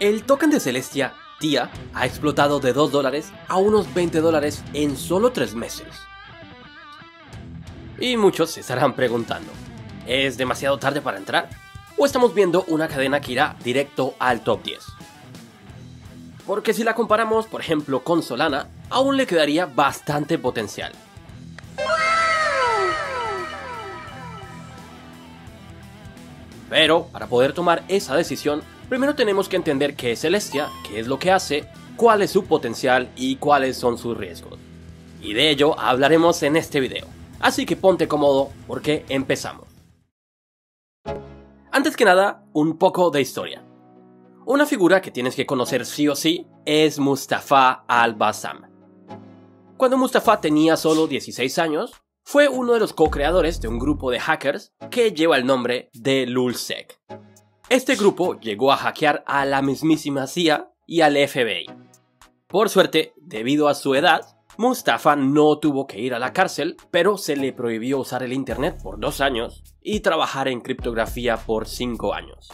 El token de Celestia, TIA, ha explotado de $2 a unos $20 en solo 3 meses. Y muchos se estarán preguntando, ¿es demasiado tarde para entrar? ¿O estamos viendo una cadena que irá directo al top 10? Porque si la comparamos, por ejemplo, con Solana, aún le quedaría bastante potencial. Pero, para poder tomar esa decisión, primero tenemos que entender qué es Celestia, qué es lo que hace, cuál es su potencial y cuáles son sus riesgos. Y de ello hablaremos en este video. Así que ponte cómodo porque empezamos. Antes que nada, un poco de historia. Una figura que tienes que conocer sí o sí es Mustafa Al-Bassam. Cuando Mustafa tenía solo 16 años, fue uno de los co-creadores de un grupo de hackers que lleva el nombre de Lulzsec. Este grupo llegó a hackear a la mismísima CIA y al FBI. Por suerte, debido a su edad, Mustafa no tuvo que ir a la cárcel, pero se le prohibió usar el internet por 2 años y trabajar en criptografía por 5 años.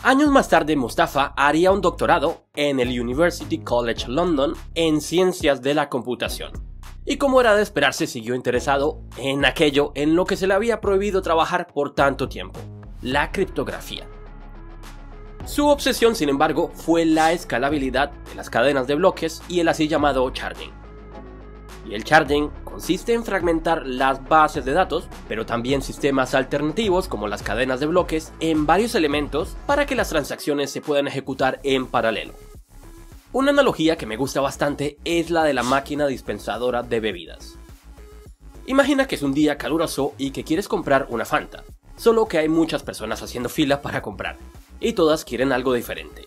Años más tarde, Mustafa haría un doctorado en el University College London en Ciencias de la Computación. Y como era de esperarse, siguió interesado en aquello en lo que se le había prohibido trabajar por tanto tiempo, la criptografía. Su obsesión, sin embargo, fue la escalabilidad de las cadenas de bloques y el así llamado sharding. Y el sharding consiste en fragmentar las bases de datos, pero también sistemas alternativos como las cadenas de bloques en varios elementos para que las transacciones se puedan ejecutar en paralelo. Una analogía que me gusta bastante es la de la máquina dispensadora de bebidas. Imagina que es un día caluroso y que quieres comprar una Fanta, solo que hay muchas personas haciendo fila para comprar, y todas quieren algo diferente.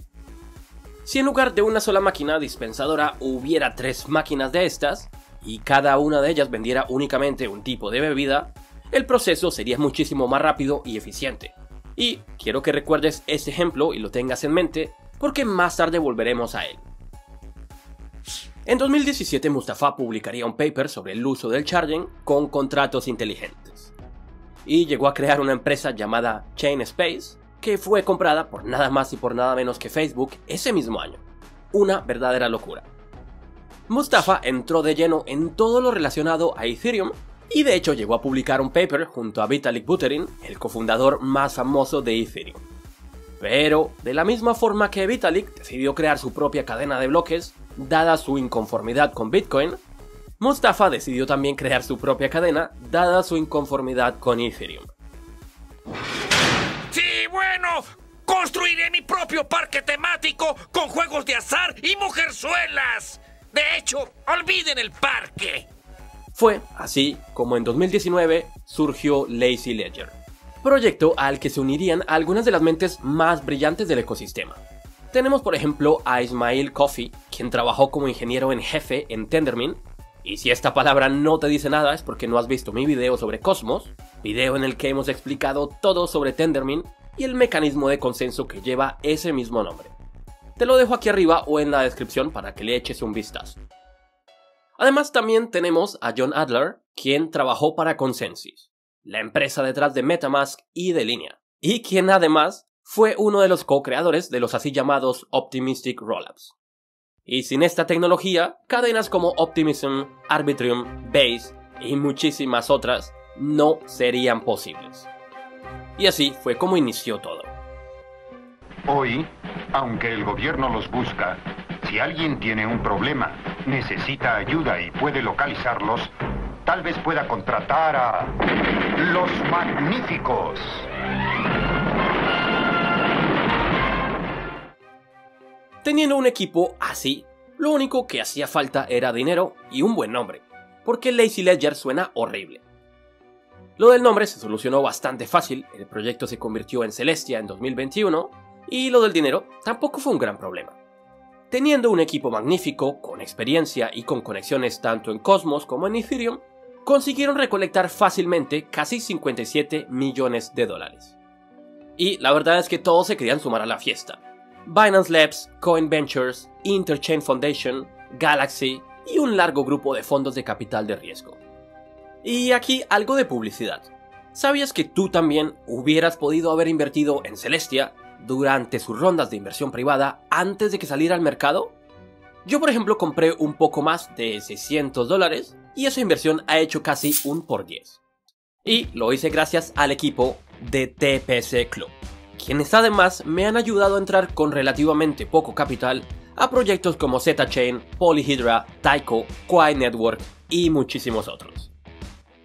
Si en lugar de una sola máquina dispensadora hubiera 3 máquinas de estas, y cada una de ellas vendiera únicamente un tipo de bebida, el proceso sería muchísimo más rápido y eficiente. Y quiero que recuerdes este ejemplo y lo tengas en mente, porque más tarde volveremos a él. En 2017 Mustafa publicaría un paper sobre el uso del sharding con contratos inteligentes. Y llegó a crear una empresa llamada Chainspace, que fue comprada por nada más y por nada menos que Facebook ese mismo año. Una verdadera locura. Mustafa entró de lleno en todo lo relacionado a Ethereum y de hecho llegó a publicar un paper junto a Vitalik Buterin, el cofundador más famoso de Ethereum. Pero, de la misma forma que Vitalik decidió crear su propia cadena de bloques, dada su inconformidad con Bitcoin, Mustafa decidió también crear su propia cadena, dada su inconformidad con Ethereum. ¡Sí, bueno! ¡Construiré mi propio parque temático con juegos de azar y mujerzuelas! De hecho, olviden el parque. Fue así como en 2019 surgió Lazy Ledger, proyecto al que se unirían algunas de las mentes más brillantes del ecosistema. Tenemos por ejemplo a Ismail Coffey, quien trabajó como ingeniero en jefe en Tendermint, y si esta palabra no te dice nada es porque no has visto mi video sobre Cosmos, video en el que hemos explicado todo sobre Tendermint y el mecanismo de consenso que lleva ese mismo nombre. Te lo dejo aquí arriba o en la descripción para que le eches un vistazo. Además también tenemos a John Adler, quien trabajó para Consensys, la empresa detrás de MetaMask y de Linea, y quien además fue uno de los co-creadores de los así llamados Optimistic Rollups. Y sin esta tecnología, cadenas como Optimism, Arbitrium, Base y muchísimas otras no serían posibles. Y así fue como inició todo. Hoy, aunque el gobierno los busca, si alguien tiene un problema, necesita ayuda y puede localizarlos, tal vez pueda contratar a los magníficos. Teniendo un equipo así, lo único que hacía falta era dinero y un buen nombre, porque Lazy Ledger suena horrible. Lo del nombre se solucionó bastante fácil, el proyecto se convirtió en Celestia en 2021, y lo del dinero tampoco fue un gran problema. Teniendo un equipo magnífico, con experiencia y con conexiones tanto en Cosmos como en Ethereum, consiguieron recolectar fácilmente casi $57 millones. Y la verdad es que todos se querían sumar a la fiesta. Binance Labs, Coin Ventures, Interchain Foundation, Galaxy y un largo grupo de fondos de capital de riesgo. Y aquí algo de publicidad. ¿Sabías que tú también hubieras podido haber invertido en Celestia durante sus rondas de inversión privada antes de que saliera al mercado? Yo por ejemplo compré un poco más de $600 y esa inversión ha hecho casi un por 10. Y lo hice gracias al equipo de TPC Club, quienes además me han ayudado a entrar con relativamente poco capital a proyectos como ZChain, Polyhedra, Taiko, Quai Network y muchísimos otros.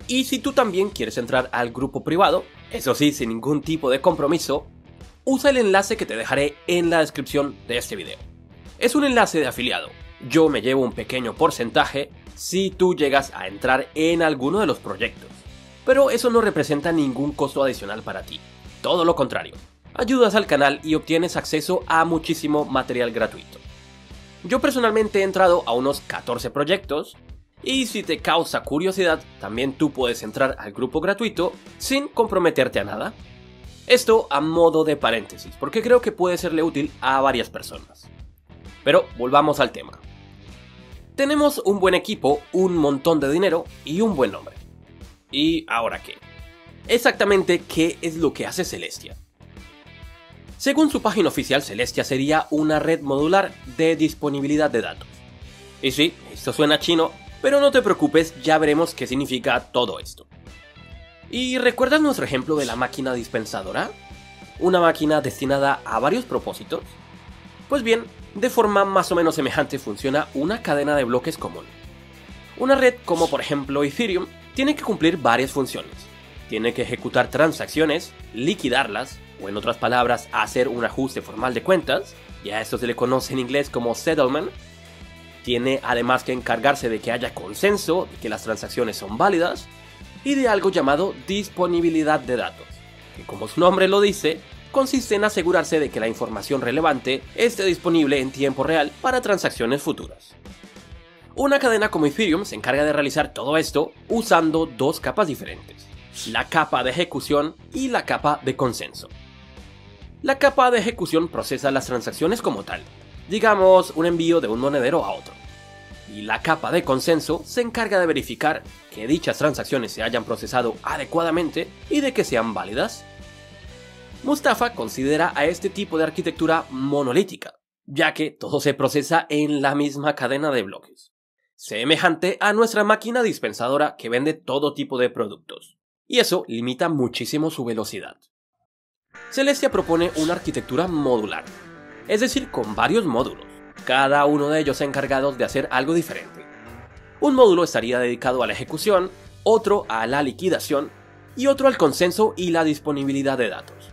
Y si tú también quieres entrar al grupo privado, eso sí sin ningún tipo de compromiso, usa el enlace que te dejaré en la descripción de este video. Es un enlace de afiliado, yo me llevo un pequeño porcentaje si tú llegas a entrar en alguno de los proyectos, pero eso no representa ningún costo adicional para ti, todo lo contrario, ayudas al canal y obtienes acceso a muchísimo material gratuito. Yo personalmente he entrado a unos 14 proyectos, y si te causa curiosidad, también tú puedes entrar al grupo gratuito sin comprometerte a nada. Esto a modo de paréntesis, porque creo que puede serle útil a varias personas. Pero volvamos al tema. Tenemos un buen equipo, un montón de dinero y un buen nombre. ¿Y ahora qué? Exactamente, ¿qué es lo que hace Celestia? Según su página oficial, Celestia sería una red modular de disponibilidad de datos. Y sí, esto suena chino, pero no te preocupes, ya veremos qué significa todo esto. ¿Y recuerdas nuestro ejemplo de la máquina dispensadora? ¿Una máquina destinada a varios propósitos? Pues bien, de forma más o menos semejante funciona una cadena de bloques común. Una red como por ejemplo Ethereum tiene que cumplir varias funciones. Tiene que ejecutar transacciones, liquidarlas, o en otras palabras, hacer un ajuste formal de cuentas, y a esto se le conoce en inglés como settlement. Tiene además que encargarse de que haya consenso, de que las transacciones son válidas, y de algo llamado disponibilidad de datos, que como su nombre lo dice, consiste en asegurarse de que la información relevante esté disponible en tiempo real para transacciones futuras. Una cadena como Ethereum se encarga de realizar todo esto usando dos capas diferentes, la capa de ejecución y la capa de consenso. La capa de ejecución procesa las transacciones como tal, digamos un envío de un monedero a otro. Y la capa de consenso se encarga de verificar que dichas transacciones se hayan procesado adecuadamente y de que sean válidas. Mustafa considera a este tipo de arquitectura monolítica, ya que todo se procesa en la misma cadena de bloques, semejante a nuestra máquina dispensadora que vende todo tipo de productos, y eso limita muchísimo su velocidad. Celestia propone una arquitectura modular, es decir, con varios módulos, cada uno de ellos encargados de hacer algo diferente. Un módulo estaría dedicado a la ejecución, otro a la liquidación y otro al consenso y la disponibilidad de datos.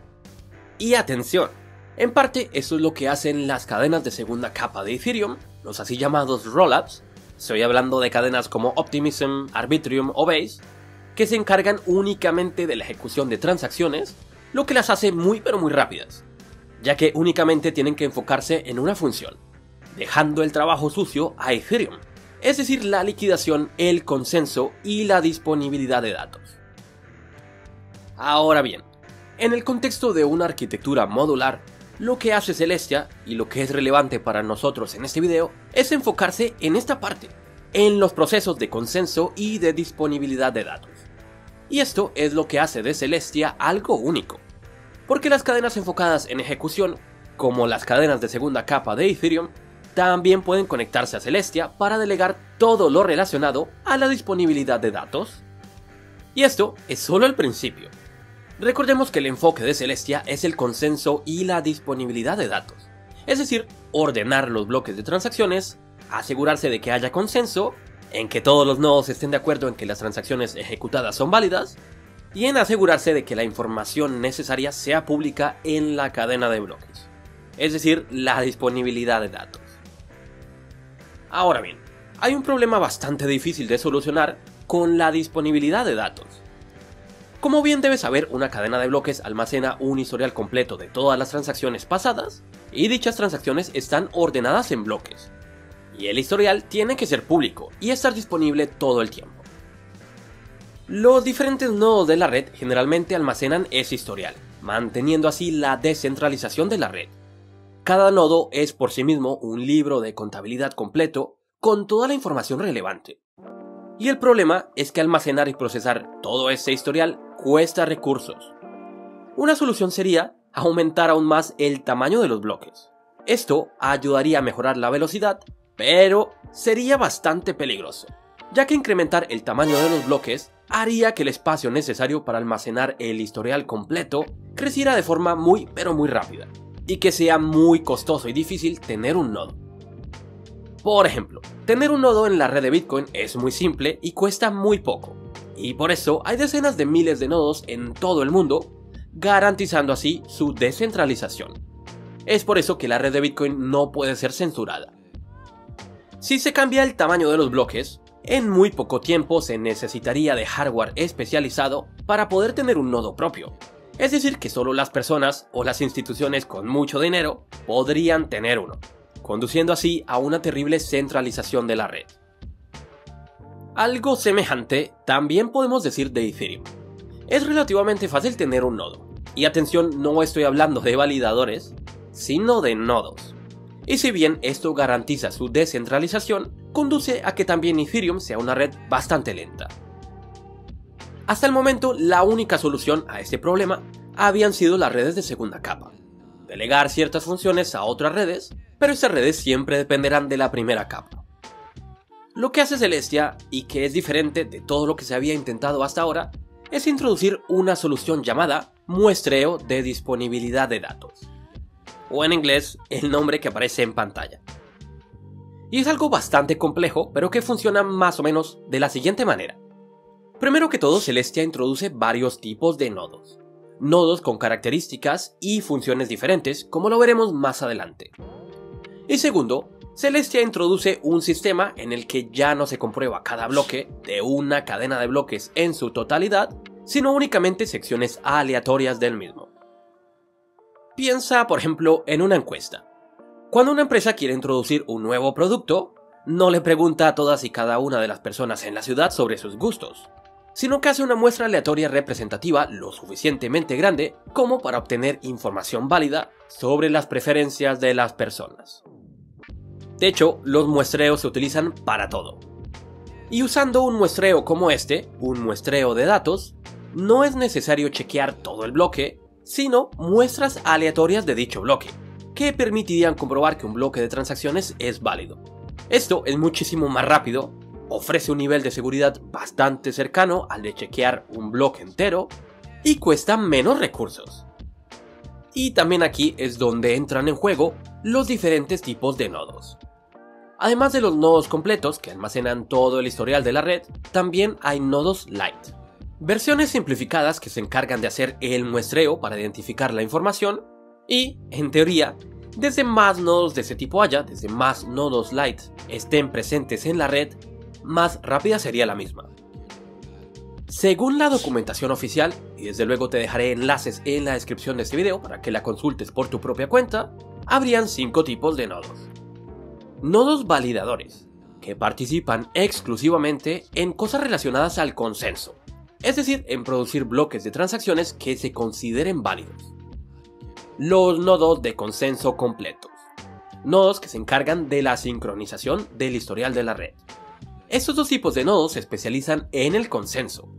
Y atención, en parte eso es lo que hacen las cadenas de segunda capa de Ethereum, los así llamados rollups. Estoy hablando de cadenas como Optimism, Arbitrium o Base, que se encargan únicamente de la ejecución de transacciones, lo que las hace muy rápidas, ya que únicamente tienen que enfocarse en una función, dejando el trabajo sucio a Ethereum, es decir, la liquidación, el consenso y la disponibilidad de datos. Ahora bien, en el contexto de una arquitectura modular, lo que hace Celestia, y lo que es relevante para nosotros en este video, es enfocarse en esta parte, en los procesos de consenso y de disponibilidad de datos. Y esto es lo que hace de Celestia algo único, porque las cadenas enfocadas en ejecución, como las cadenas de segunda capa de Ethereum, también pueden conectarse a Celestia para delegar todo lo relacionado a la disponibilidad de datos. Y esto es solo el principio. Recordemos que el enfoque de Celestia es el consenso y la disponibilidad de datos, es decir, ordenar los bloques de transacciones, asegurarse de que haya consenso, en que todos los nodos estén de acuerdo en que las transacciones ejecutadas son válidas, y en asegurarse de que la información necesaria sea pública en la cadena de bloques, es decir, la disponibilidad de datos. Ahora bien, hay un problema bastante difícil de solucionar con la disponibilidad de datos. Como bien debes saber, una cadena de bloques almacena un historial completo de todas las transacciones pasadas, y dichas transacciones están ordenadas en bloques. Y el historial tiene que ser público y estar disponible todo el tiempo. Los diferentes nodos de la red generalmente almacenan ese historial, manteniendo así la descentralización de la red. Cada nodo es por sí mismo un libro de contabilidad completo con toda la información relevante. Y el problema es que almacenar y procesar todo ese historial cuesta recursos. Una solución sería aumentar aún más el tamaño de los bloques. Esto ayudaría a mejorar la velocidad, pero sería bastante peligroso, ya que incrementar el tamaño de los bloques haría que el espacio necesario para almacenar el historial completo creciera de forma muy rápida, y que sea muy costoso y difícil tener un nodo. Por ejemplo, tener un nodo en la red de Bitcoin es muy simple y cuesta muy poco, y por eso hay decenas de miles de nodos en todo el mundo, garantizando así su descentralización. Es por eso que la red de Bitcoin no puede ser censurada. Si se cambia el tamaño de los bloques, en muy poco tiempo se necesitaría de hardware especializado para poder tener un nodo propio. Es decir, que solo las personas o las instituciones con mucho dinero podrían tener uno, conduciendo así a una terrible centralización de la red. Algo semejante también podemos decir de Ethereum. Es relativamente fácil tener un nodo. Y atención, no estoy hablando de validadores, sino de nodos. Y si bien esto garantiza su descentralización, conduce a que también Ethereum sea una red bastante lenta. Hasta el momento, la única solución a este problema habían sido las redes de segunda capa. Delegar ciertas funciones a otras redes, pero estas redes siempre dependerán de la primera capa. Lo que hace Celestia, y que es diferente de todo lo que se había intentado hasta ahora, es introducir una solución llamada muestreo de disponibilidad de datos, o en inglés, el nombre que aparece en pantalla. Y es algo bastante complejo, pero que funciona más o menos de la siguiente manera. Primero que todo, Celestia introduce varios tipos de nodos. Nodos con características y funciones diferentes, como lo veremos más adelante. Y segundo, Celestia introduce un sistema en el que ya no se comprueba cada bloque de una cadena de bloques en su totalidad, sino únicamente secciones aleatorias del mismo. Piensa, por ejemplo, en una encuesta. Cuando una empresa quiere introducir un nuevo producto, no le pregunta a todas y cada una de las personas en la ciudad sobre sus gustos, sino que hace una muestra aleatoria representativa lo suficientemente grande como para obtener información válida sobre las preferencias de las personas. De hecho, los muestreos se utilizan para todo. Y usando un muestreo como este, un muestreo de datos, no es necesario chequear todo el bloque, sino muestras aleatorias de dicho bloque, que permitirían comprobar que un bloque de transacciones es válido. Esto es muchísimo más rápido, ofrece un nivel de seguridad bastante cercano al de chequear un bloque entero, y cuesta menos recursos. Y también aquí es donde entran en juego los diferentes tipos de nodos. Además de los nodos completos que almacenan todo el historial de la red, también hay nodos light, versiones simplificadas que se encargan de hacer el muestreo para identificar la información y, en teoría, desde más nodos de ese tipo haya, desde más nodos light estén presentes en la red, más rápida sería la misma. Según la documentación oficial, y desde luego te dejaré enlaces en la descripción de este video para que la consultes por tu propia cuenta, habrían 5 tipos de nodos. Nodos validadores, que participan exclusivamente en cosas relacionadas al consenso, es decir, en producir bloques de transacciones que se consideren válidos. Los nodos de consenso completos, nodos que se encargan de la sincronización del historial de la red. Estos dos tipos de nodos se especializan en el consenso.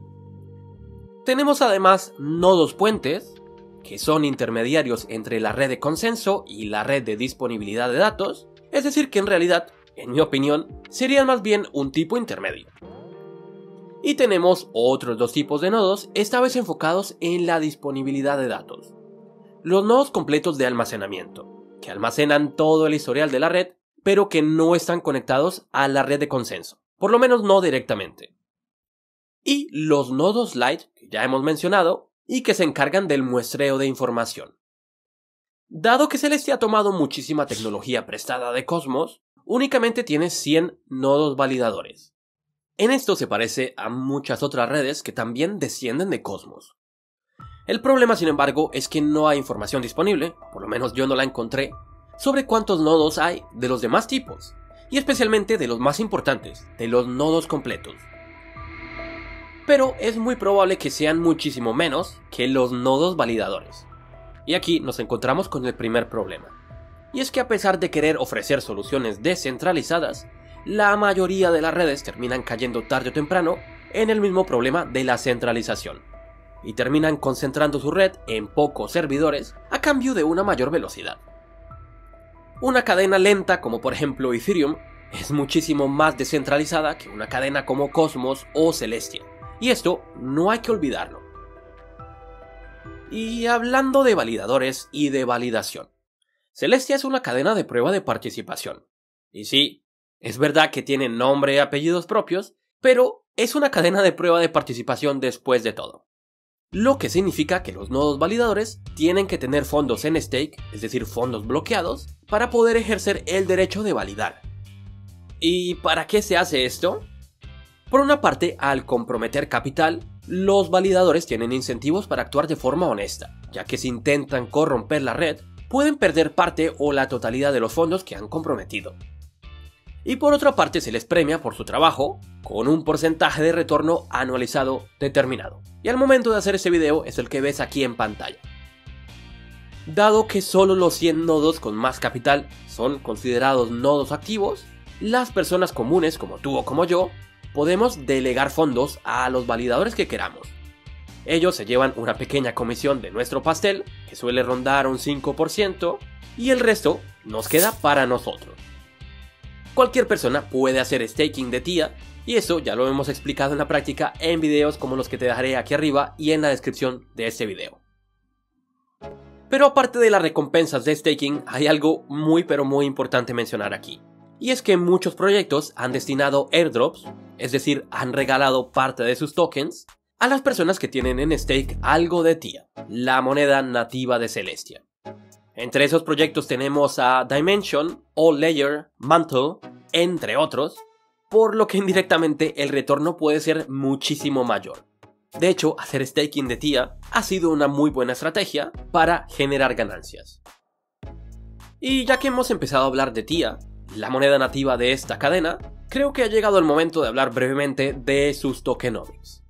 Tenemos además nodos puentes, que son intermediarios entre la red de consenso y la red de disponibilidad de datos, es decir que en realidad, en mi opinión, serían más bien un tipo intermedio. Y tenemos otros dos tipos de nodos, esta vez enfocados en la disponibilidad de datos. Los nodos completos de almacenamiento, que almacenan todo el historial de la red, pero que no están conectados a la red de consenso, por lo menos no directamente. Y los nodos light, que ya hemos mencionado, y que se encargan del muestreo de información. Dado que Celestia ha tomado muchísima tecnología prestada de Cosmos, únicamente tiene 100 nodos validadores. En esto se parece a muchas otras redes que también descienden de Cosmos. El problema, sin embargo, es que no hay información disponible, por lo menos yo no la encontré, sobre cuántos nodos hay de los demás tipos, y especialmente de los más importantes, de los nodos completos. Pero es muy probable que sean muchísimo menos que los nodos validadores. Y aquí nos encontramos con el primer problema. Y es que a pesar de querer ofrecer soluciones descentralizadas, la mayoría de las redes terminan cayendo tarde o temprano en el mismo problema de la centralización. y terminan concentrando su red en pocos servidores a cambio de una mayor velocidad. Una cadena lenta como por ejemplo Ethereum es muchísimo más descentralizada que una cadena como Cosmos o Celestia, y esto no hay que olvidarlo. Y hablando de validadores y de validación, Celestia es una cadena de prueba de participación. Y sí, es verdad que tiene nombre y apellidos propios, pero es una cadena de prueba de participación después de todo. Lo que significa que los nodos validadores tienen que tener fondos en stake, es decir, fondos bloqueados, para poder ejercer el derecho de validar. ¿Y para qué se hace esto? Por una parte, al comprometer capital, los validadores tienen incentivos para actuar de forma honesta, ya que si intentan corromper la red, pueden perder parte o la totalidad de los fondos que han comprometido. Y por otra parte se les premia por su trabajo con un porcentaje de retorno anualizado determinado. Y al momento de hacer este video es el que ves aquí en pantalla. Dado que solo los 100 nodos con más capital son considerados nodos activos, las personas comunes como tú o como yo podemos delegar fondos a los validadores que queramos. Ellos se llevan una pequeña comisión de nuestro pastel, que suele rondar un 5%, y el resto nos queda para nosotros. Cualquier persona puede hacer staking de TIA, y eso ya lo hemos explicado en la práctica en videos como los que te dejaré aquí arriba y en la descripción de este video. Pero aparte de las recompensas de staking, hay algo muy importante mencionar aquí. Y es que muchos proyectos han destinado airdrops, es decir, han regalado parte de sus tokens, a las personas que tienen en stake algo de TIA, la moneda nativa de Celestia. Entre esos proyectos tenemos a Dimension, All Layer, Mantle, entre otros, por lo que indirectamente el retorno puede ser muchísimo mayor. De hecho, hacer staking de TIA ha sido una muy buena estrategia para generar ganancias. Y ya que hemos empezado a hablar de TIA, la moneda nativa de esta cadena, creo que ha llegado el momento de hablar brevemente de sus tokenomics.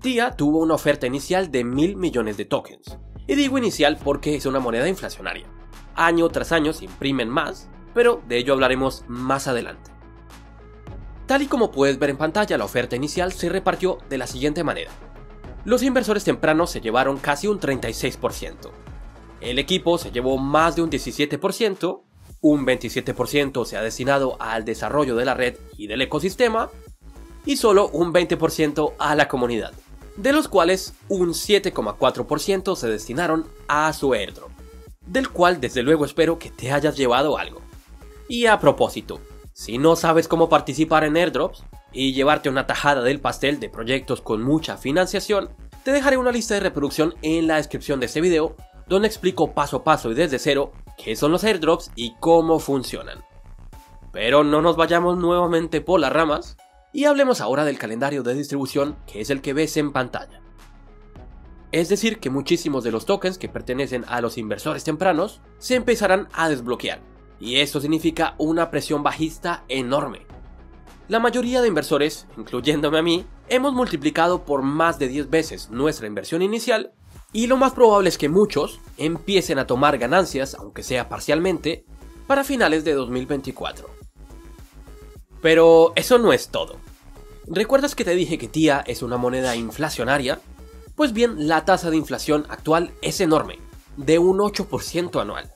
TIA tuvo una oferta inicial de 1.000 millones de tokens. Y digo inicial porque es una moneda inflacionaria. Año tras año se imprimen más, pero de ello hablaremos más adelante. Tal y como puedes ver en pantalla, la oferta inicial se repartió de la siguiente manera. Los inversores tempranos se llevaron casi un 36%. El equipo se llevó más de un 17%, un 27% se ha destinado al desarrollo de la red y del ecosistema, y solo un 20% a la comunidad, de los cuales un 7,4% se destinaron a su airdrop, del cual desde luego espero que te hayas llevado algo. Y a propósito, si no sabes cómo participar en airdrops y llevarte una tajada del pastel de proyectos con mucha financiación, te dejaré una lista de reproducción en la descripción de este video, donde explico paso a paso y desde cero qué son los airdrops y cómo funcionan. Pero no nos vayamos nuevamente por las ramas, y hablemos ahora del calendario de distribución, que es el que ves en pantalla. Es decir, que muchísimos de los tokens que pertenecen a los inversores tempranos se empezarán a desbloquear, y esto significa una presión bajista enorme. La mayoría de inversores, incluyéndome a mí, hemos multiplicado por más de 10 veces nuestra inversión inicial, y lo más probable es que muchos empiecen a tomar ganancias, aunque sea parcialmente, para finales de 2024. Pero eso no es todo. ¿Recuerdas que te dije que TIA es una moneda inflacionaria? Pues bien, la tasa de inflación actual es enorme, de un 8% anual.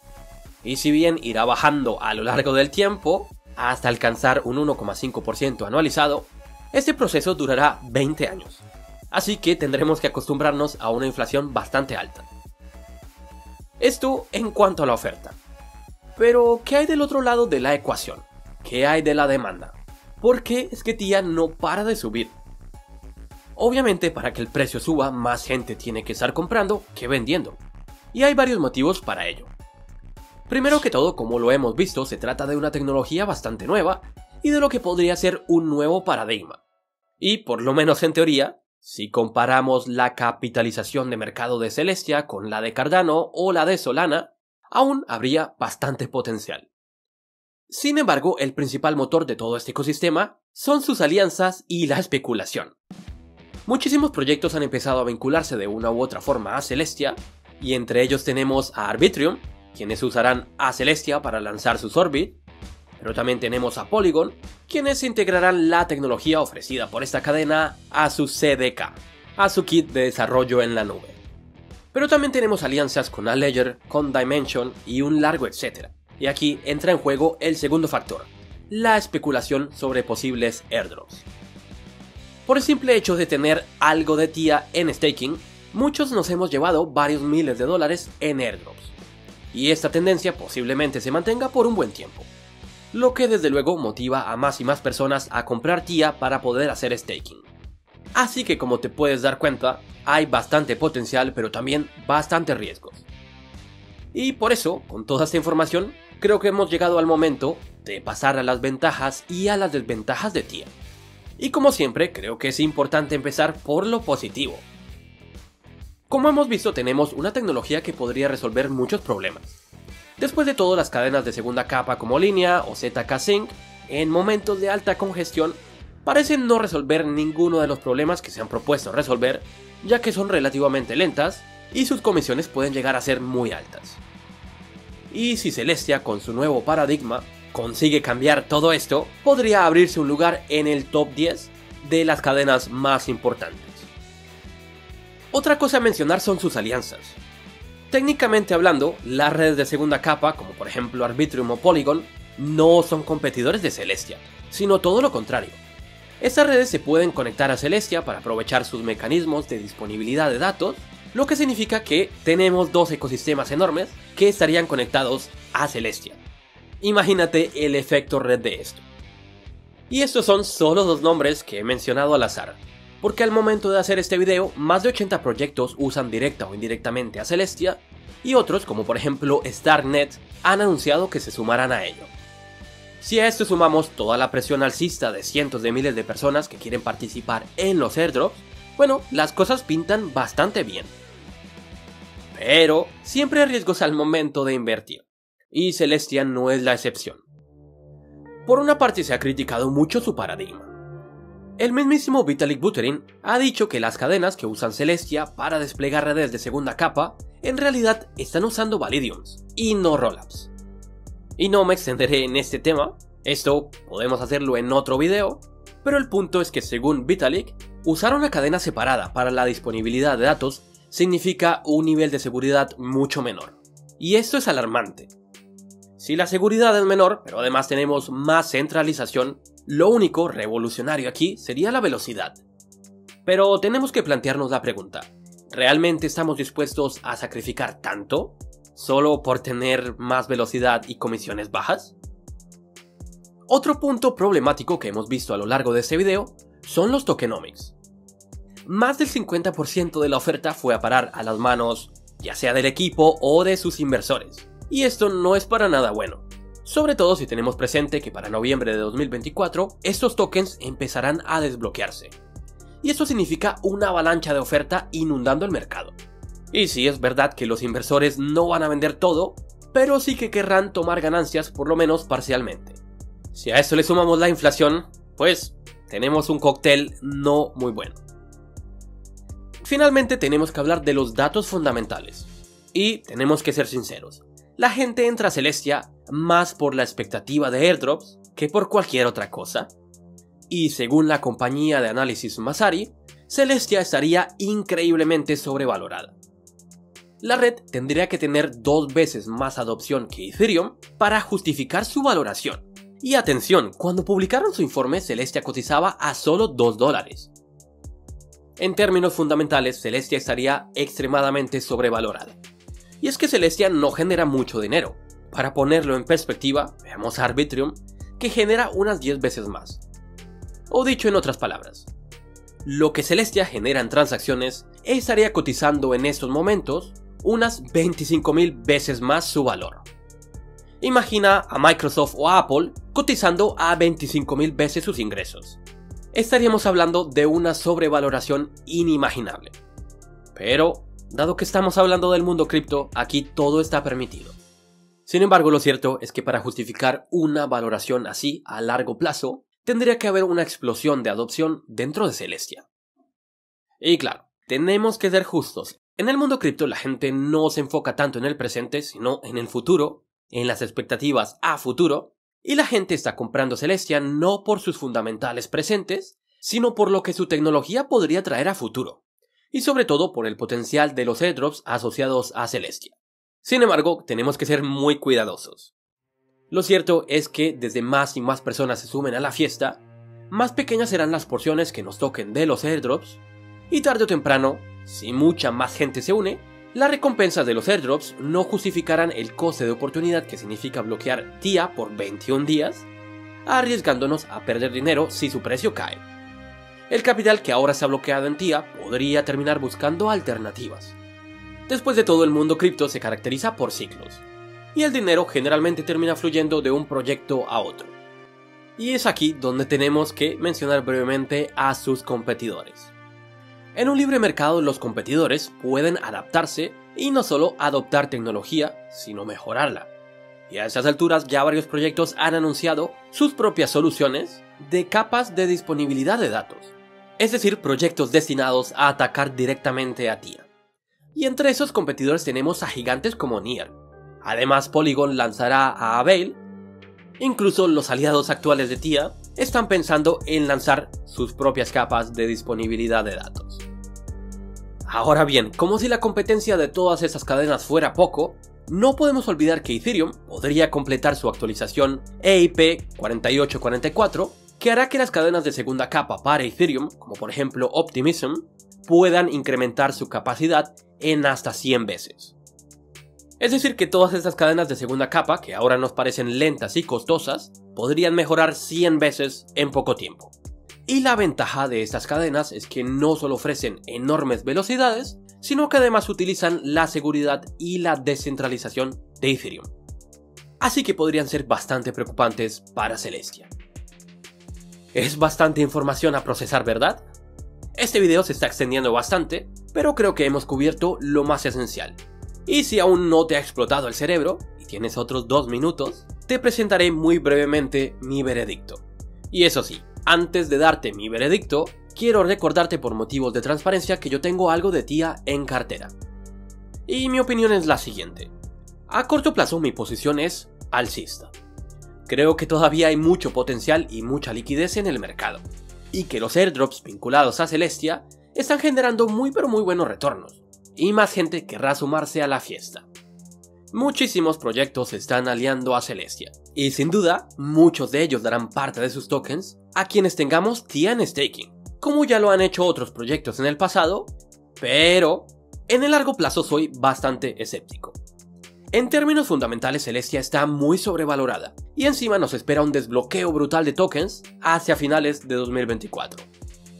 Y si bien irá bajando a lo largo del tiempo, hasta alcanzar un 1,5% anualizado, este proceso durará 20 años. Así que tendremos que acostumbrarnos a una inflación bastante alta. Esto en cuanto a la oferta. Pero, ¿qué hay del otro lado de la ecuación? ¿Qué hay de la demanda? Porque es que TIA no para de subir. Obviamente, para que el precio suba, más gente tiene que estar comprando que vendiendo. Y hay varios motivos para ello. Primero que todo, como lo hemos visto, se trata de una tecnología bastante nueva y de lo que podría ser un nuevo paradigma. Y, por lo menos en teoría, si comparamos la capitalización de mercado de Celestia con la de Cardano o la de Solana, aún habría bastante potencial. Sin embargo, el principal motor de todo este ecosistema son sus alianzas y la especulación. Muchísimos proyectos han empezado a vincularse de una u otra forma a Celestia, y entre ellos tenemos a Arbitrum, quienes usarán a Celestia para lanzar sus Orbit, pero también tenemos a Polygon, quienes integrarán la tecnología ofrecida por esta cadena a su CDK. a su kit de desarrollo en la nube. Pero también tenemos alianzas con Alledger, con Dimension y un largo etcétera. Y aquí entra en juego el segundo factor, la especulación sobre posibles airdrops. Por el simple hecho de tener algo de TIA en staking, muchos nos hemos llevado varios miles de dólares en airdrops. Y esta tendencia posiblemente se mantenga por un buen tiempo, lo que desde luego motiva a más y más personas a comprar TIA para poder hacer staking. Así que como te puedes dar cuenta, hay bastante potencial pero también bastante riesgos. Y por eso, con toda esta información, creo que hemos llegado al momento de pasar a las ventajas y a las desventajas de TIA. Y como siempre, creo que es importante empezar por lo positivo. Como hemos visto, tenemos una tecnología que podría resolver muchos problemas. Después de todo, las cadenas de segunda capa como Linea o ZK Sync, en momentos de alta congestión, parecen no resolver ninguno de los problemas que se han propuesto resolver, ya que son relativamente lentas y sus comisiones pueden llegar a ser muy altas. Y si Celestia, con su nuevo paradigma, consigue cambiar todo esto, podría abrirse un lugar en el top 10 de las cadenas más importantes. Otra cosa a mencionar son sus alianzas. Técnicamente hablando, las redes de segunda capa, como por ejemplo Arbitrum o Polygon, no son competidores de Celestia, sino todo lo contrario. Estas redes se pueden conectar a Celestia para aprovechar sus mecanismos de disponibilidad de datos, lo que significa que tenemos dos ecosistemas enormes que estarían conectados a Celestia. Imagínate el efecto red de esto. Y estos son solo dos nombres que he mencionado al azar, porque al momento de hacer este video, más de 80 proyectos usan directa o indirectamente a Celestia, y otros, como por ejemplo StarNet, han anunciado que se sumarán a ello. Si a esto sumamos toda la presión alcista de cientos de miles de personas que quieren participar en los airdrops, bueno, las cosas pintan bastante bien. Pero siempre hay riesgos al momento de invertir, y Celestia no es la excepción. Por una parte se ha criticado mucho su paradigma. El mismísimo Vitalik Buterin ha dicho que las cadenas que usan Celestia para desplegar redes de segunda capa en realidad están usando Validiums y no Rollups. Y no me extenderé en este tema, esto podemos hacerlo en otro video, pero el punto es que según Vitalik, usar una cadena separada para la disponibilidad de datos significa un nivel de seguridad mucho menor. Y esto es alarmante. Si la seguridad es menor, pero además tenemos más centralización, lo único revolucionario aquí sería la velocidad. Pero tenemos que plantearnos la pregunta, ¿realmente estamos dispuestos a sacrificar tanto solo por tener más velocidad y comisiones bajas? Otro punto problemático que hemos visto a lo largo de este video son los tokenomics. Más del 50% de la oferta fue a parar a las manos ya sea del equipo o de sus inversores, y esto no es para nada bueno. Sobre todo si tenemos presente que para noviembre de 2024 estos tokens empezarán a desbloquearse. Y esto significa una avalancha de oferta inundando el mercado. Y sí, es verdad que los inversores no van a vender todo, pero sí que querrán tomar ganancias por lo menos parcialmente. Si a esto le sumamos la inflación, pues tenemos un cóctel no muy bueno. Finalmente tenemos que hablar de los datos fundamentales. Y tenemos que ser sinceros. La gente entra a Celestia más por la expectativa de airdrops que por cualquier otra cosa. Y según la compañía de análisis Masari, Celestia estaría increíblemente sobrevalorada. La red tendría que tener 2 veces más adopción que Ethereum para justificar su valoración. Y atención, cuando publicaron su informe, Celestia cotizaba a solo $2. En términos fundamentales, Celestia estaría extremadamente sobrevalorada. Y es que Celestia no genera mucho dinero. Para ponerlo en perspectiva, veamos a Arbitrum, que genera unas 10 veces más. O dicho en otras palabras, lo que Celestia genera en transacciones estaría cotizando en estos momentos unas 25,000 veces más su valor. Imagina a Microsoft o a Apple cotizando a 25,000 veces sus ingresos. Estaríamos hablando de una sobrevaloración inimaginable. Pero, dado que estamos hablando del mundo cripto, aquí todo está permitido. Sin embargo, lo cierto es que para justificar una valoración así a largo plazo, tendría que haber una explosión de adopción dentro de Celestia. Y claro, tenemos que ser justos. En el mundo cripto la gente no se enfoca tanto en el presente, sino en el futuro, en las expectativas a futuro, y la gente está comprando Celestia no por sus fundamentales presentes, sino por lo que su tecnología podría traer a futuro. y sobre todo por el potencial de los airdrops asociados a Celestia. Sin embargo, tenemos que ser muy cuidadosos. Lo cierto es que desde más y más personas se sumen a la fiesta, más pequeñas serán las porciones que nos toquen de los airdrops, y tarde o temprano, si mucha más gente se une, las recompensas de los airdrops no justificarán el coste de oportunidad que significa bloquear TIA por 21 días, arriesgándonos a perder dinero si su precio cae. El capital que ahora se ha bloqueado en TIA podría terminar buscando alternativas. Después de todo, el mundo cripto se caracteriza por ciclos, y el dinero generalmente termina fluyendo de un proyecto a otro. Y es aquí donde tenemos que mencionar brevemente a sus competidores. En un libre mercado, los competidores pueden adaptarse y no solo adoptar tecnología, sino mejorarla. Y a esas alturas ya varios proyectos han anunciado sus propias soluciones de capas de disponibilidad de datos, es decir, proyectos destinados a atacar directamente a TIA. Y entre esos competidores tenemos a gigantes como Near. Además, Polygon lanzará a Avail. Incluso los aliados actuales de TIA están pensando en lanzar sus propias capas de disponibilidad de datos. Ahora bien, como si la competencia de todas esas cadenas fuera poco, no podemos olvidar que Ethereum podría completar su actualización EIP 4844, que hará que las cadenas de segunda capa para Ethereum, como por ejemplo Optimism, puedan incrementar su capacidad en hasta 100 veces. Es decir, que todas estas cadenas de segunda capa, que ahora nos parecen lentas y costosas, podrían mejorar 100 veces en poco tiempo. Y la ventaja de estas cadenas es que no solo ofrecen enormes velocidades, sino que además utilizan la seguridad y la descentralización de Ethereum. Así que podrían ser bastante preocupantes para Celestia. Es bastante información a procesar, ¿verdad? Este video se está extendiendo bastante, pero creo que hemos cubierto lo más esencial. Y si aún no te ha explotado el cerebro, y tienes otros 2 minutos, te presentaré muy brevemente mi veredicto. Y eso sí, antes de darte mi veredicto, quiero recordarte por motivos de transparencia que yo tengo algo de TIA en cartera. Y mi opinión es la siguiente. A corto plazo mi posición es alcista. Creo que todavía hay mucho potencial y mucha liquidez en el mercado, y que los airdrops vinculados a Celestia están generando muy buenos retornos, y más gente querrá sumarse a la fiesta. Muchísimos proyectos se están aliando a Celestia, y sin duda, muchos de ellos darán parte de sus tokens a quienes tengamos TIA en staking, como ya lo han hecho otros proyectos en el pasado, pero en el largo plazo soy bastante escéptico. En términos fundamentales, Celestia está muy sobrevalorada, y encima nos espera un desbloqueo brutal de tokens hacia finales de 2024.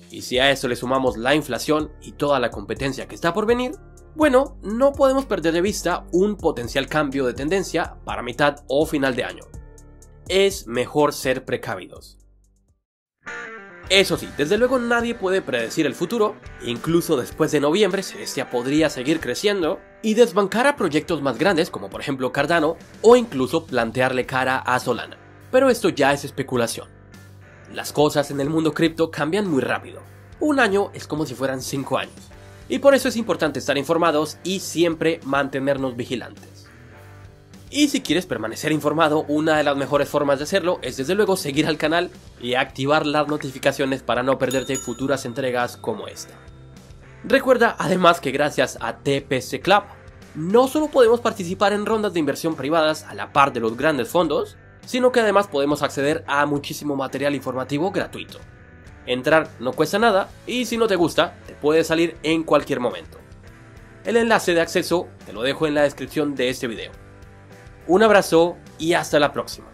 Y si a eso le sumamos la inflación y toda la competencia que está por venir, bueno, no podemos perder de vista un potencial cambio de tendencia para mitad o final de año. Es mejor ser precavidos. Eso sí, desde luego nadie puede predecir el futuro, incluso después de noviembre Celestia podría seguir creciendo y desbancar a proyectos más grandes como por ejemplo Cardano o incluso plantearle cara a Solana. Pero esto ya es especulación. Las cosas en el mundo cripto cambian muy rápido. Un año es como si fueran 5 años. Y por eso es importante estar informados y siempre mantenernos vigilantes. Y si quieres permanecer informado, una de las mejores formas de hacerlo es desde luego seguir al canal y activar las notificaciones para no perderte futuras entregas como esta. Recuerda además que gracias a TPC Club, no solo podemos participar en rondas de inversión privadas a la par de los grandes fondos, sino que además podemos acceder a muchísimo material informativo gratuito. Entrar no cuesta nada y si no te gusta, te puede salir en cualquier momento. El enlace de acceso te lo dejo en la descripción de este video. Un abrazo y hasta la próxima.